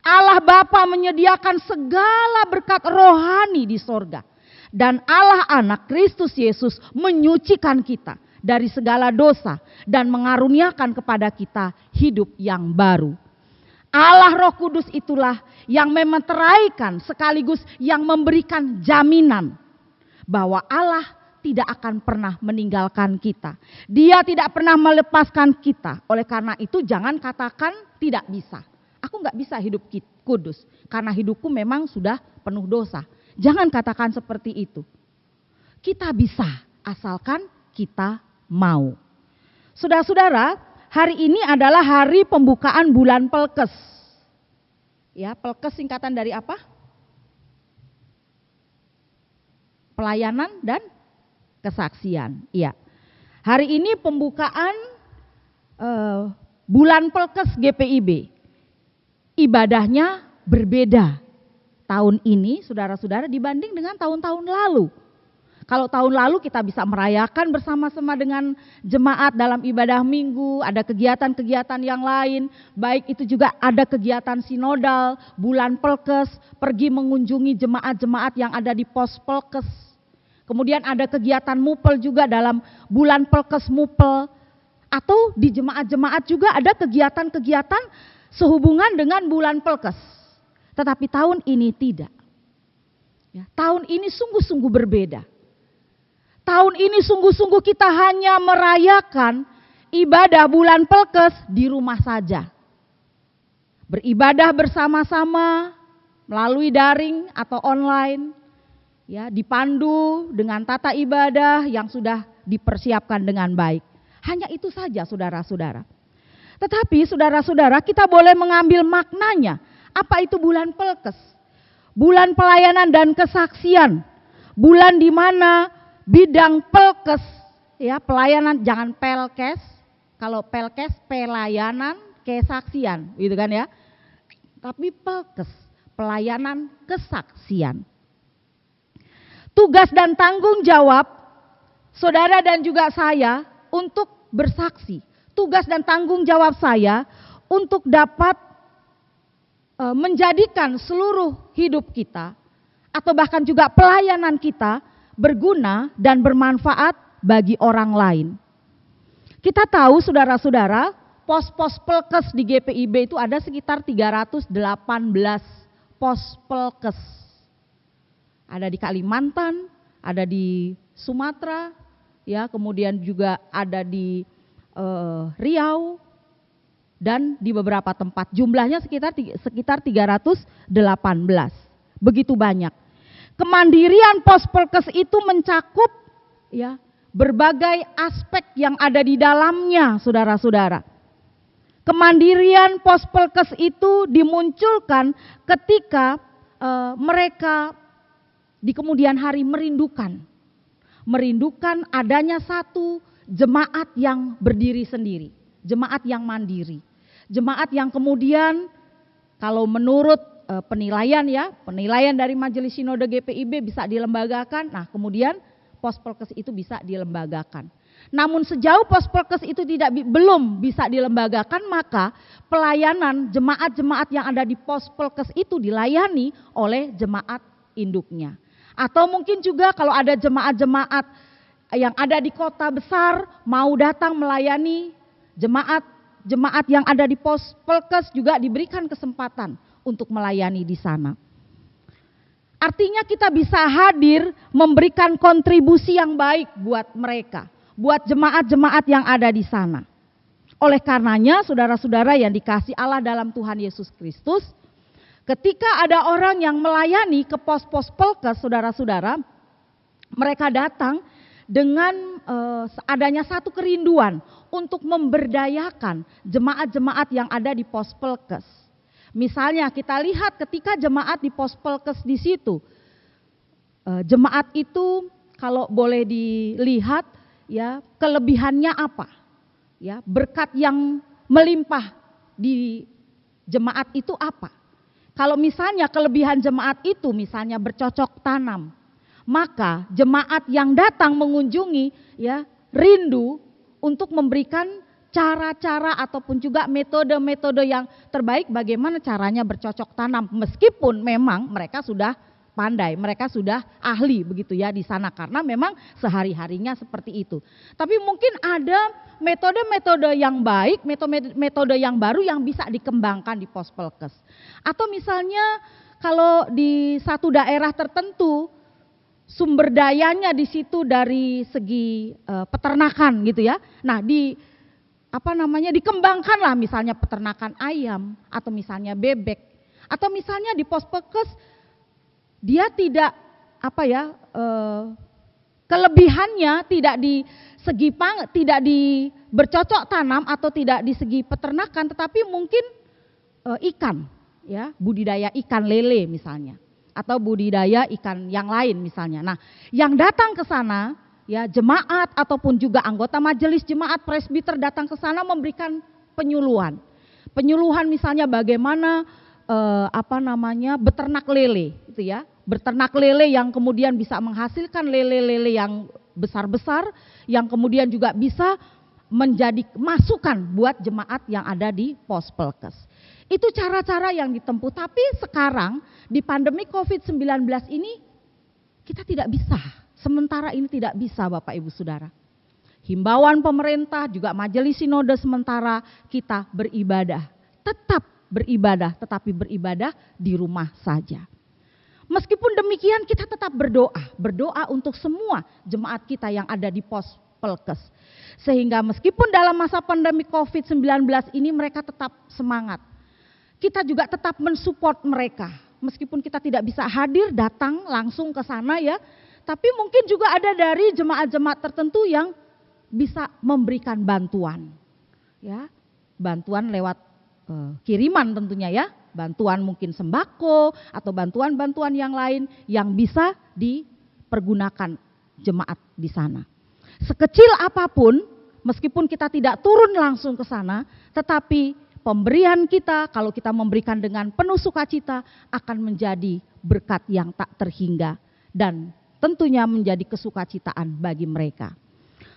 Allah Bapa menyediakan segala berkat rohani di sorga. Dan Allah Anak Kristus Yesus menyucikan kita dari segala dosa dan mengaruniakan kepada kita hidup yang baru. Allah Roh Kudus itulah yang memeteraikan sekaligus yang memberikan jaminan bahwa Allah tidak akan pernah meninggalkan kita. Dia tidak pernah melepaskan kita. Oleh karena itu jangan katakan tidak bisa. Aku nggak bisa hidup kudus karena hidupku memang sudah penuh dosa. Jangan katakan seperti itu. Kita bisa asalkan kita mau. Saudara-saudara, hari ini adalah hari pembukaan bulan Pelkes. Ya, Pelkes singkatan dari apa? pelayanan dan kesaksian. Iya. Hari ini pembukaan bulan Pelkes GPIB. Ibadahnya berbeda tahun ini, saudara-saudara, dibanding dengan tahun-tahun lalu. Kalau tahun lalu kita bisa merayakan bersama-sama dengan jemaat dalam ibadah minggu, ada kegiatan-kegiatan yang lain, baik itu juga ada kegiatan sinodal, bulan Pelkes, pergi mengunjungi jemaat-jemaat yang ada di pos Pelkes. Kemudian ada kegiatan Mupel juga dalam bulan Pelkes Mupel. Atau di jemaat-jemaat juga ada kegiatan-kegiatan sehubungan dengan bulan Pelkes. Tetapi tahun ini tidak. Ya, tahun ini sungguh-sungguh berbeda. Tahun ini sungguh-sungguh kita hanya merayakan ibadah bulan Pelkes di rumah saja. Beribadah bersama-sama melalui daring atau online, ya, dipandu dengan tata ibadah yang sudah dipersiapkan dengan baik. Hanya itu saja, saudara-saudara. Tetapi saudara-saudara, kita boleh mengambil maknanya. Apa itu bulan Pelkes? Bulan pelayanan dan kesaksian. Bulan di mana bidang Pelkes, ya, pelayanan, jangan pelkes. Kalau pelkes pelayanan kesaksian, gitu kan ya. Tapi Pelkes, pelayanan kesaksian. Tugas dan tanggung jawab saudara dan juga saya untuk bersaksi. Tugas dan tanggung jawab saya untuk dapat menjadikan seluruh hidup kita atau bahkan juga pelayanan kita berguna dan bermanfaat bagi orang lain. Kita tahu saudara-saudara, pos-pos Pelkes di GPIB itu ada sekitar 318 pos Pelkes. Ada di Kalimantan, ada di Sumatera, ya, kemudian juga ada di Riau dan di beberapa tempat. Jumlahnya sekitar 318. Begitu banyak. Kemandirian pos Pelkes itu mencakup, ya, berbagai aspek yang ada di dalamnya, saudara-saudara. Kemandirian pos Pelkes itu dimunculkan ketika mereka di kemudian hari merindukan adanya satu jemaat yang berdiri sendiri, jemaat yang mandiri, jemaat yang kemudian kalau menurut penilaian dari Majelis Sinode GPIB bisa dilembagakan. Nah, kemudian pos Pelkes itu bisa dilembagakan. Namun sejauh pos Pelkes itu belum bisa dilembagakan, maka pelayanan jemaat-jemaat yang ada di pos Pelkes itu dilayani oleh jemaat induknya. Atau mungkin juga kalau ada jemaat-jemaat yang ada di kota besar mau datang melayani jemaat yang ada di pos Pelkes juga diberikan kesempatan untuk melayani di sana. Artinya kita bisa hadir memberikan kontribusi yang baik buat mereka, buat jemaat-jemaat yang ada di sana. Oleh karenanya saudara-saudara yang dikasihi Allah dalam Tuhan Yesus Kristus, ketika ada orang yang melayani ke pos-pos Pelkes, saudara-saudara, mereka datang dengan adanya satu kerinduan untuk memberdayakan jemaat-jemaat yang ada di pos Pelkes. Misalnya kita lihat ketika jemaat di pos Pelkes di situ, jemaat itu kalau boleh dilihat, ya, kelebihannya apa? Ya, berkat yang melimpah di jemaat itu apa? Kalau misalnya kelebihan jemaat itu misalnya bercocok tanam, maka jemaat yang datang mengunjungi, ya, rindu untuk memberikan cara-cara ataupun juga metode-metode yang terbaik bagaimana caranya bercocok tanam, meskipun memang mereka sudah pandai, mereka sudah ahli begitu ya di sana karena memang sehari-harinya seperti itu. Tapi mungkin ada metode-metode yang baik, metode yang baru yang bisa dikembangkan di pos Pelkes. Atau misalnya kalau di satu daerah tertentu sumber dayanya di situ dari segi peternakan gitu ya. Nah, dikembangkanlah misalnya peternakan ayam atau misalnya bebek atau misalnya di pos Pelkes dia tidak kelebihannya tidak di segi tidak di bercocok tanam atau tidak di segi peternakan, tetapi mungkin ikan, ya, budidaya ikan lele misalnya. atau budidaya ikan yang lain misalnya. Nah, yang datang ke sana ya jemaat ataupun juga anggota majelis jemaat presbiter datang ke sana memberikan penyuluhan. Penyuluhan misalnya bagaimana beternak lele itu ya. Beternak lele yang kemudian bisa menghasilkan lele-lele yang besar-besar yang kemudian juga bisa menjadi masukan buat jemaat yang ada di pos Pelkes. Itu cara-cara yang ditempuh, tapi sekarang di pandemi COVID-19 ini kita tidak bisa, sementara ini tidak bisa Bapak Ibu Saudara. Himbauan pemerintah juga majelis sinode sementara kita beribadah, tetap beribadah tetapi beribadah di rumah saja. Meskipun demikian kita tetap berdoa untuk semua jemaat kita yang ada di pos Pelkes. Sehingga meskipun dalam masa pandemi COVID-19 ini mereka tetap semangat. Kita juga tetap mensupport mereka. Meskipun kita tidak bisa hadir datang langsung ke sana ya. Tapi mungkin juga ada dari jemaat-jemaat tertentu yang bisa memberikan bantuan. Ya, bantuan lewat kiriman tentunya ya. Bantuan mungkin sembako atau bantuan-bantuan yang lain yang bisa dipergunakan jemaat di sana. Sekecil apapun, meskipun kita tidak turun langsung ke sana, tetapi pemberian kita, kalau kita memberikan dengan penuh sukacita, akan menjadi berkat yang tak terhingga dan tentunya menjadi kesukacitaan bagi mereka.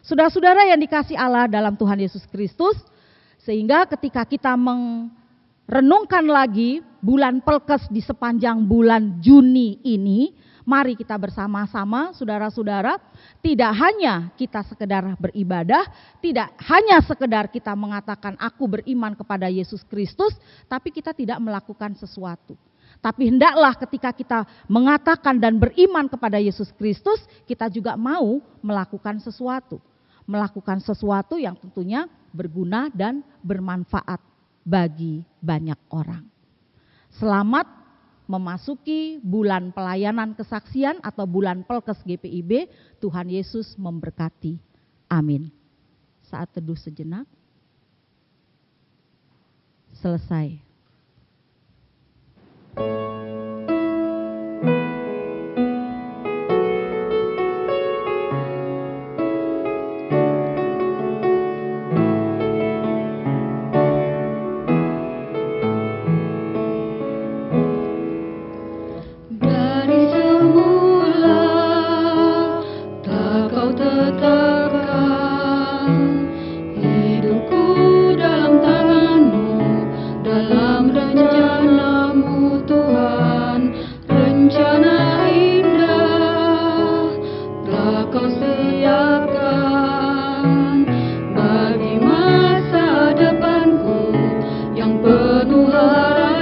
Saudara-saudara yang dikasihi Allah dalam Tuhan Yesus Kristus, sehingga ketika kita merenungkan lagi bulan Pelkes di sepanjang bulan Juni ini, mari kita bersama-sama saudara-saudara, tidak hanya kita sekedar beribadah, tidak hanya sekedar kita mengatakan aku beriman kepada Yesus Kristus, tapi kita tidak melakukan sesuatu. Tapi hendaklah ketika kita mengatakan dan beriman kepada Yesus Kristus, kita juga mau melakukan sesuatu. Melakukan sesuatu yang tentunya berguna dan bermanfaat bagi banyak orang. Selamat memasuki bulan pelayanan kesaksian atau bulan Pelkes GPIB. Tuhan Yesus memberkati. Amin. Saat teduh sejenak. Selesai. Dari semula tak kau tetapkan hidupku dalam tangan-Mu, dalam rencana-Mu Tuhan, rencana indah telah kau siapkan bagi masa depanku yang penuh harapan.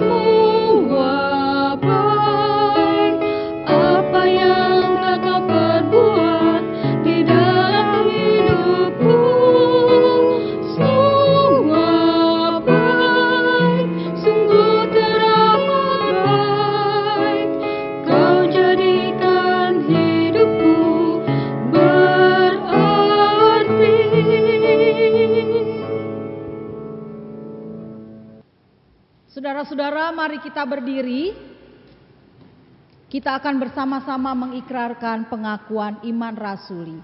Semua baik, apa yang telah kau perbuat di dalam hidupku. Semua baik, sungguh teramat baik. Kau jadikan hidupku berarti. Saudara-saudara, mari kita berdiri. Kita akan bersama-sama mengikrarkan pengakuan iman rasuli.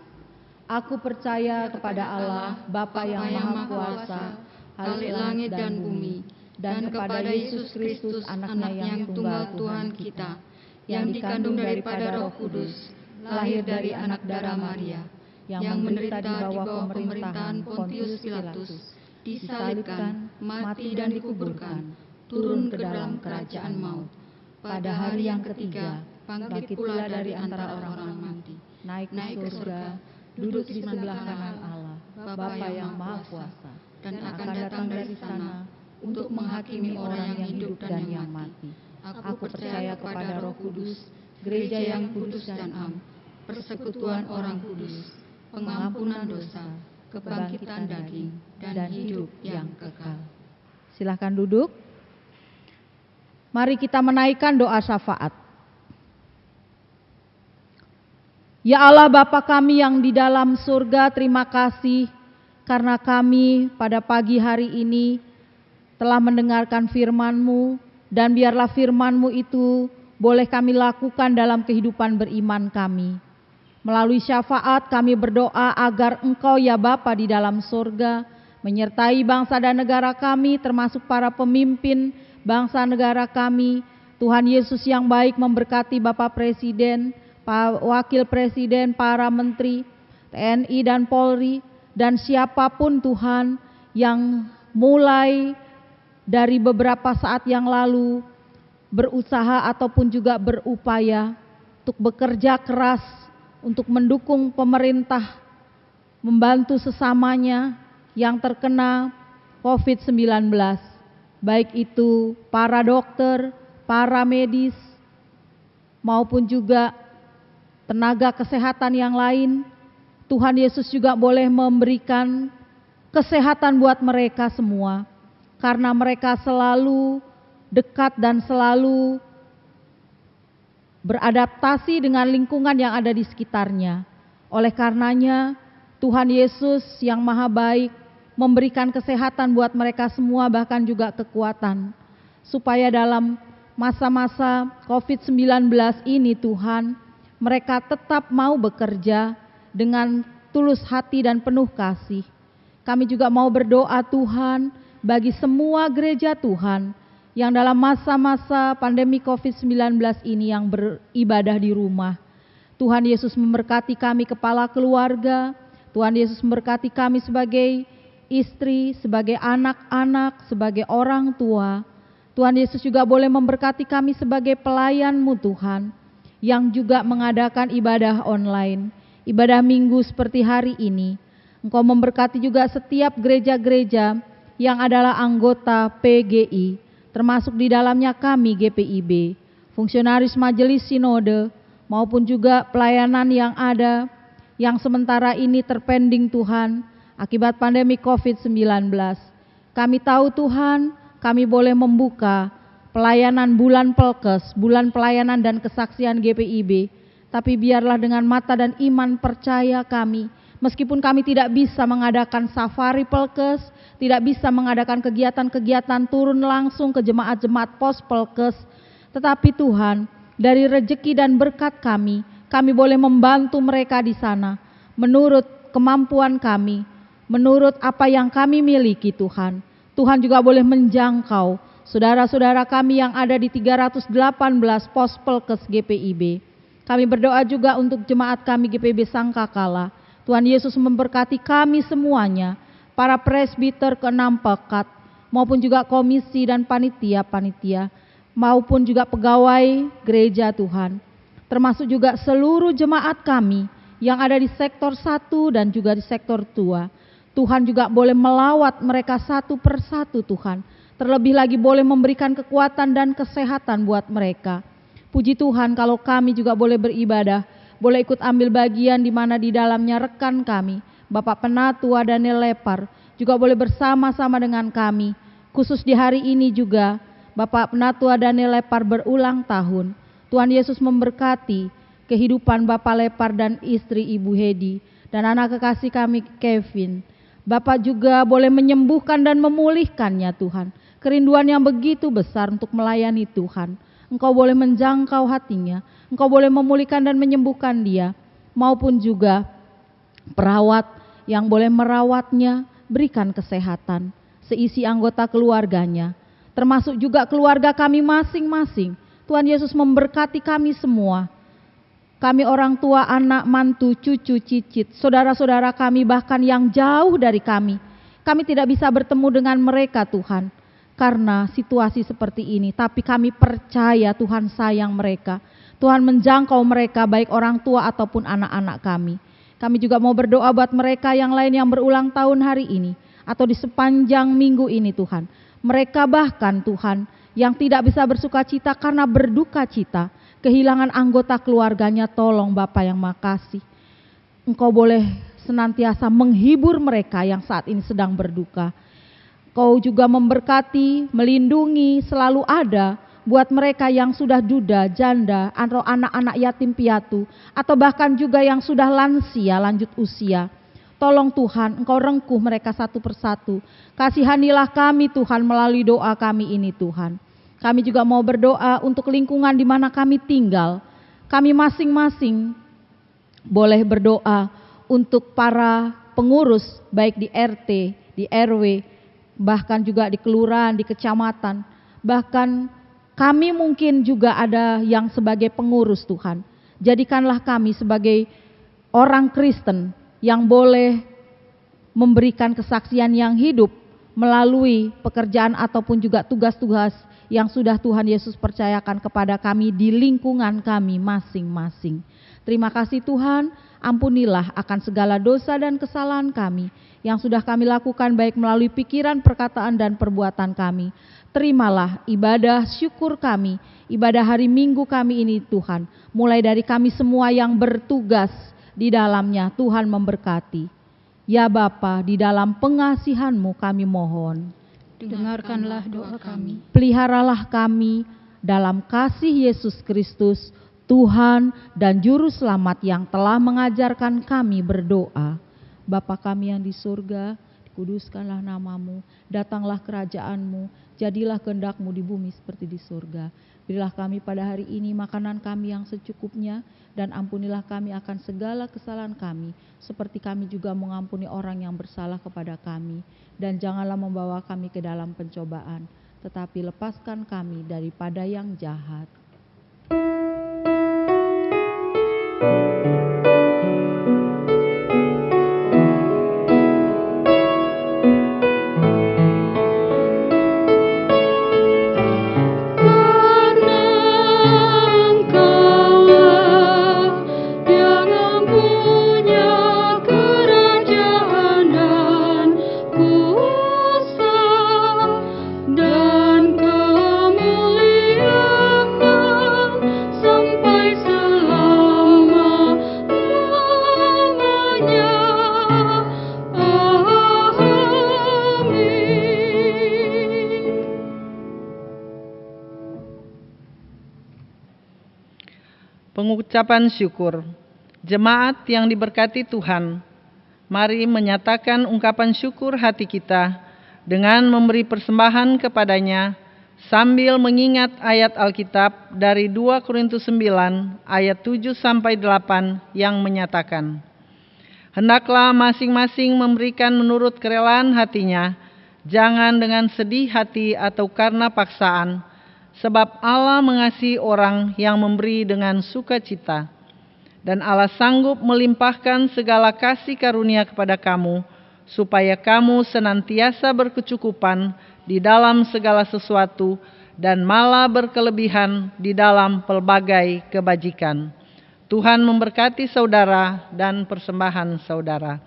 Aku percaya kepada Allah, Bapa yang Maha Kuasa, Khalik langit dan bumi, dan kepada Yesus Kristus, Anaknya yang tunggal Tuhan kita, yang dikandung daripada Roh Kudus, lahir dari anak darah Maria, yang menderita di bawah pemerintahan Pontius Pilatus, disalibkan, mati dan dikuburkan, turun ke dalam kerajaan maut. Pada hari yang ketiga, bangkit pula dari antara orang-orang mati, naik ke surga, duduk di sebelah kanan Allah, Bapa yang Maha Kuasa, dan akan datang dari sana untuk menghakimi orang yang hidup dan yang mati. Aku percaya kepada Roh Kudus, gereja yang kudus dan am, persekutuan orang kudus, pengampunan dosa, kebangkitan daging, dan hidup yang kekal. Silakan duduk. Mari kita menaikkan doa syafaat. Ya Allah Bapa kami yang di dalam surga, terima kasih karena kami pada pagi hari ini telah mendengarkan firman-Mu, dan biarlah firman-Mu itu boleh kami lakukan dalam kehidupan beriman kami. Melalui syafaat kami berdoa agar Engkau ya Bapa di dalam surga menyertai bangsa dan negara kami, termasuk para pemimpin bangsa negara kami. Tuhan Yesus yang baik memberkati Bapak Presiden, Pak Wakil Presiden, para menteri, TNI dan Polri, dan siapapun Tuhan yang mulai dari beberapa saat yang lalu berusaha ataupun juga berupaya untuk bekerja keras untuk mendukung pemerintah, membantu sesamanya yang terkena COVID-19, baik itu para dokter, para medis, maupun juga tenaga kesehatan yang lain. Tuhan Yesus juga boleh memberikan kesehatan buat mereka semua, karena mereka selalu dekat dan selalu beradaptasi dengan lingkungan yang ada di sekitarnya. Oleh karenanya, Tuhan Yesus yang Maha Baik memberikan kesehatan buat mereka semua, bahkan juga kekuatan, supaya dalam masa-masa COVID-19 ini Tuhan, mereka tetap mau bekerja dengan tulus hati dan penuh kasih. Kami juga mau berdoa Tuhan bagi semua gereja Tuhan yang dalam masa-masa pandemi COVID-19 ini yang beribadah di rumah. Tuhan Yesus memberkati kami kepala keluarga, Tuhan Yesus memberkati kami sebagai istri, sebagai anak-anak, sebagai orang tua. Tuhan Yesus juga boleh memberkati kami sebagai pelayan-Mu Tuhan, yang juga mengadakan ibadah online, ibadah minggu seperti hari ini. Engkau memberkati juga setiap gereja-gereja yang adalah anggota PGI, termasuk di dalamnya kami GPIB, fungsionaris majelis sinode, maupun juga pelayanan yang ada, yang sementara ini terpending Tuhan, akibat pandemi COVID-19. Kami tahu Tuhan, kami boleh membuka pelayanan bulan Pelkes, bulan pelayanan dan kesaksian GPIB, tapi biarlah dengan mata dan iman percaya kami, meskipun kami tidak bisa mengadakan safari Pelkes, tidak bisa mengadakan kegiatan-kegiatan turun langsung ke jemaat-jemaat pos Pelkes, tetapi Tuhan, dari rejeki dan berkat kami boleh membantu mereka di sana, menurut kemampuan kami, menurut apa yang kami miliki Tuhan. Tuhan juga boleh menjangkau saudara-saudara kami yang ada di 318 pos Pelkes GPIB. Kami berdoa juga untuk jemaat kami GPIB Sangkakala. Tuhan Yesus memberkati kami semuanya, para presbiter ke-6 pekat, maupun juga komisi dan panitia-panitia, maupun juga pegawai gereja Tuhan, termasuk juga seluruh jemaat kami yang ada di sektor 1 dan juga di sektor 2. Tuhan juga boleh melawat mereka satu persatu Tuhan, terlebih lagi boleh memberikan kekuatan dan kesehatan buat mereka. Puji Tuhan kalau kami juga boleh beribadah, boleh ikut ambil bagian di mana di dalamnya rekan kami, Bapak Penatua Daniel Lepar, juga boleh bersama-sama dengan kami. Khusus di hari ini juga, Bapak Penatua Daniel Lepar berulang tahun. Tuhan Yesus memberkati kehidupan Bapak Lepar dan istri Ibu Hedi, dan anak kekasih kami Kevin. Bapak juga boleh menyembuhkan dan memulihkannya Tuhan. Kerinduan yang begitu besar untuk melayani Tuhan. Engkau boleh menjangkau hatinya, Engkau boleh memulihkan dan menyembuhkan dia, maupun juga perawat yang boleh merawatnya, berikan kesehatan, seisi anggota keluarganya, termasuk juga keluarga kami masing-masing. Tuhan Yesus memberkati kami semua, kami orang tua, anak, mantu, cucu, cicit, saudara-saudara kami bahkan yang jauh dari kami. Kami tidak bisa bertemu dengan mereka Tuhan, karena situasi seperti ini, tapi kami percaya Tuhan sayang mereka. Tuhan menjangkau mereka, baik orang tua ataupun anak-anak kami. Kami juga mau berdoa buat mereka yang lain yang berulang tahun hari ini, atau di sepanjang minggu ini Tuhan. Mereka bahkan Tuhan, yang tidak bisa bersuka cita karena berduka cita, kehilangan anggota keluarganya, tolong Bapa yang makasih. Engkau boleh senantiasa menghibur mereka yang saat ini sedang berduka. Kau juga memberkati, melindungi, selalu ada buat mereka yang sudah duda, janda, atau anak-anak yatim piatu, atau bahkan juga yang sudah lansia, lanjut usia. Tolong Tuhan, Engkau rengkuh mereka satu persatu. Kasihanilah kami Tuhan melalui doa kami ini Tuhan. Kami juga mau berdoa untuk lingkungan di mana kami tinggal. Kami masing-masing boleh berdoa untuk para pengurus baik di RT, di RW, bahkan juga di kelurahan, di kecamatan. Bahkan kami mungkin juga ada yang sebagai pengurus Tuhan. Jadikanlah kami sebagai orang Kristen yang boleh memberikan kesaksian yang hidup melalui pekerjaan ataupun juga tugas-tugas yang sudah Tuhan Yesus percayakan kepada kami di lingkungan kami masing-masing. Terima kasih Tuhan, ampunilah akan segala dosa dan kesalahan kami yang sudah kami lakukan baik melalui pikiran, perkataan, dan perbuatan kami. Terimalah ibadah syukur kami, ibadah hari Minggu kami ini Tuhan. Mulai dari kami semua yang bertugas di dalamnya, Tuhan memberkati. Ya Bapa, di dalam pengasihan-Mu kami mohon. Dengarkanlah doa kami. Peliharalah kami dalam kasih Yesus Kristus, Tuhan dan Juru Selamat yang telah mengajarkan kami berdoa. Bapa kami yang di surga, dikuduskanlah nama-Mu, datanglah kerajaan-Mu, jadilah kehendak-Mu di bumi seperti di surga. Berilah kami pada hari ini makanan kami yang secukupnya, dan ampunilah kami akan segala kesalahan kami, seperti kami juga mengampuni orang yang bersalah kepada kami. Dan janganlah membawa kami ke dalam pencobaan, tetapi lepaskan kami daripada yang jahat. Pengucapan syukur. Jemaat yang diberkati Tuhan, mari menyatakan ungkapan syukur hati kita dengan memberi persembahan kepadanya sambil mengingat ayat Alkitab dari 2 Korintus 9 ayat 7-8 yang menyatakan, hendaklah masing-masing memberikan menurut kerelaan hatinya, jangan dengan sedih hati atau karena paksaan, sebab Allah mengasihi orang yang memberi dengan sukacita. Dan Allah sanggup melimpahkan segala kasih karunia kepada kamu, supaya kamu senantiasa berkecukupan di dalam segala sesuatu, dan malah berkelebihan di dalam pelbagai kebajikan. Tuhan memberkati saudara dan persembahan saudara.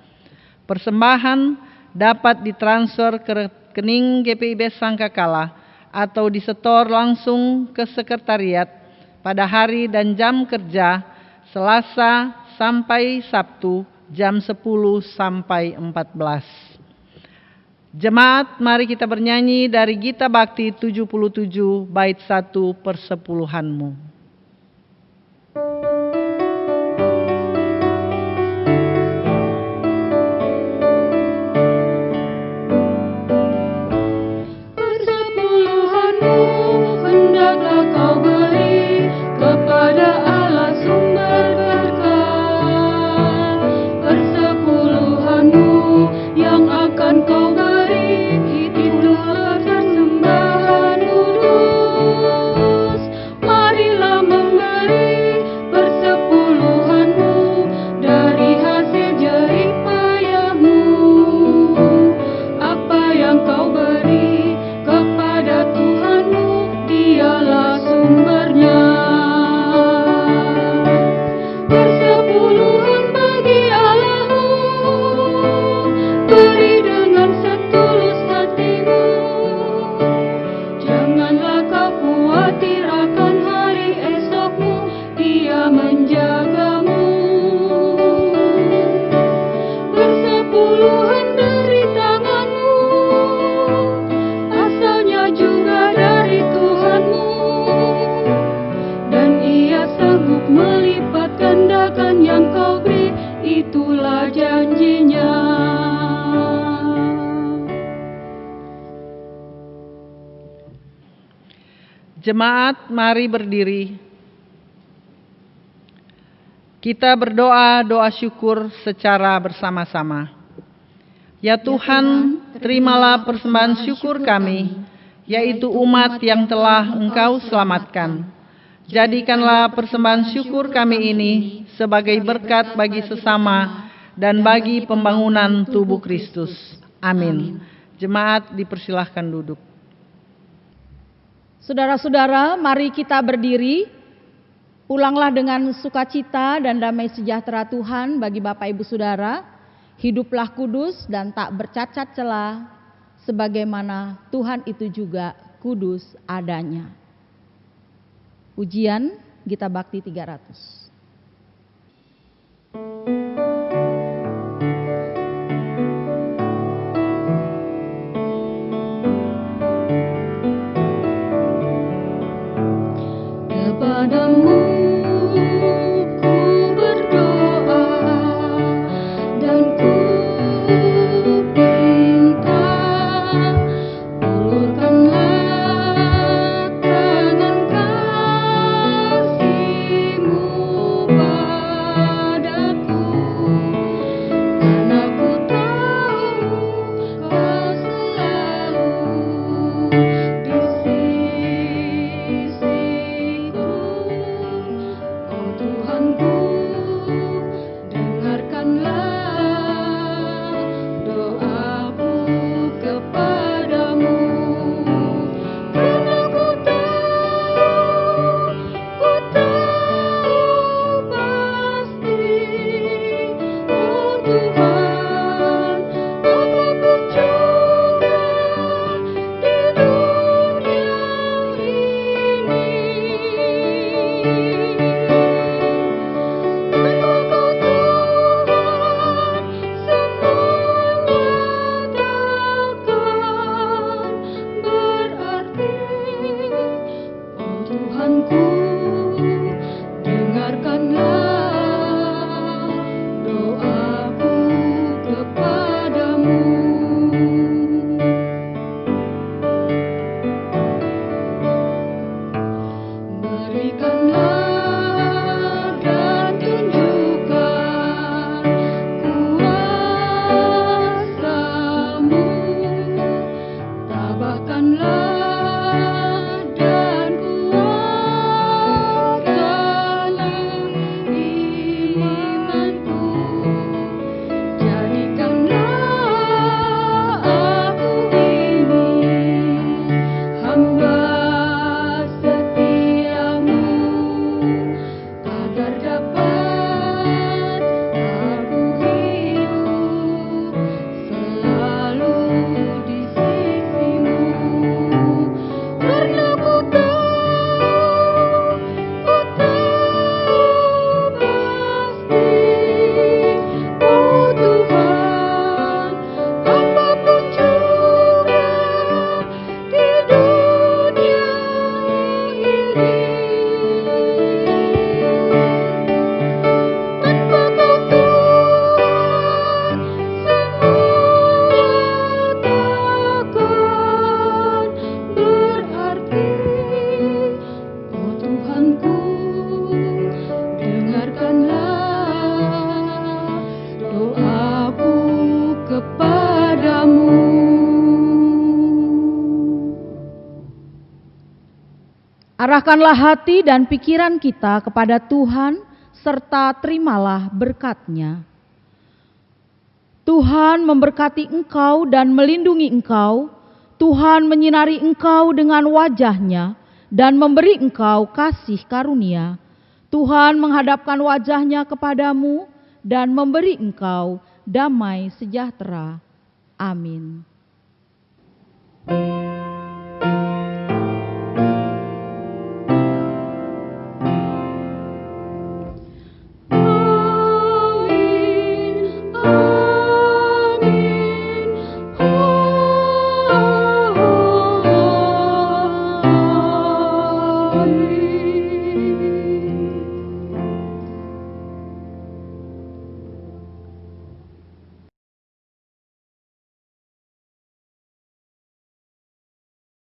Persembahan dapat ditransfer ke rekening GPIB Sangkakala atau disetor langsung ke sekretariat pada hari dan jam kerja Selasa sampai Sabtu jam 10 sampai 14. Jemaat, mari kita bernyanyi dari Gita Bakti 77 bait 1 persepuluhanmu. Hendaklah kau beri kepada Allah sumber berkat. Persepuluhanmu yang akan kau beri, itulah persembahan kudus. Marilah Jemaat, mari berdiri. Kita berdoa doa syukur secara bersama-sama. Ya Tuhan, terimalah persembahan syukur kami, yaitu umat yang telah Engkau selamatkan. Jadikanlah persembahan syukur kami ini sebagai berkat bagi sesama dan bagi pembangunan tubuh Kristus. Amin. Jemaat dipersilahkan duduk. Saudara-saudara, mari kita berdiri. Pulanglah dengan sukacita dan damai sejahtera Tuhan bagi Bapak Ibu Saudara. Hiduplah kudus dan tak bercacat celah, sebagaimana Tuhan itu juga kudus adanya. Pujian Gita Bakti 300. Kepadamu ku berdoa dan ku minta, ulurkanlah tangan kasih-Mu padaku, karena ku tahu Kau selalu di sisiku. Oh Tuhanku, dengarkanlah doaku kepadamu, karena ku tahu pasti, oh Tuhan, apapun juga di dunia ini. Tanpa Kau Tuhan, semuanya takkan berarti. Oh Tuhanku, dengarkanlah doaku kepadamu. Berikanlah dan tunjukkan kuasa-Mu, tabahkanlah dan kuatkanlah imanku. Jadikanlah aku ini hamba setiamu, agar dapat aku hidup selalu di sisi-Mu. Karena ku tahu pasti, oh Tuhan, apapun juga di dunia ini. Tanpa Kau Tuhan, semua takkan berarti. Oh Tuhanku, dengarkanlah doaku kepadamu. Arahkanlah hati dan pikiran kita kepada Tuhan, serta terimalah berkat-Nya. Tuhan memberkati engkau dan melindungi engkau. Tuhan menyinari engkau dengan wajah-Nya dan memberi engkau kasih karunia. Tuhan menghadapkan wajah-Nya kepadamu dan memberi engkau damai sejahtera. Amin.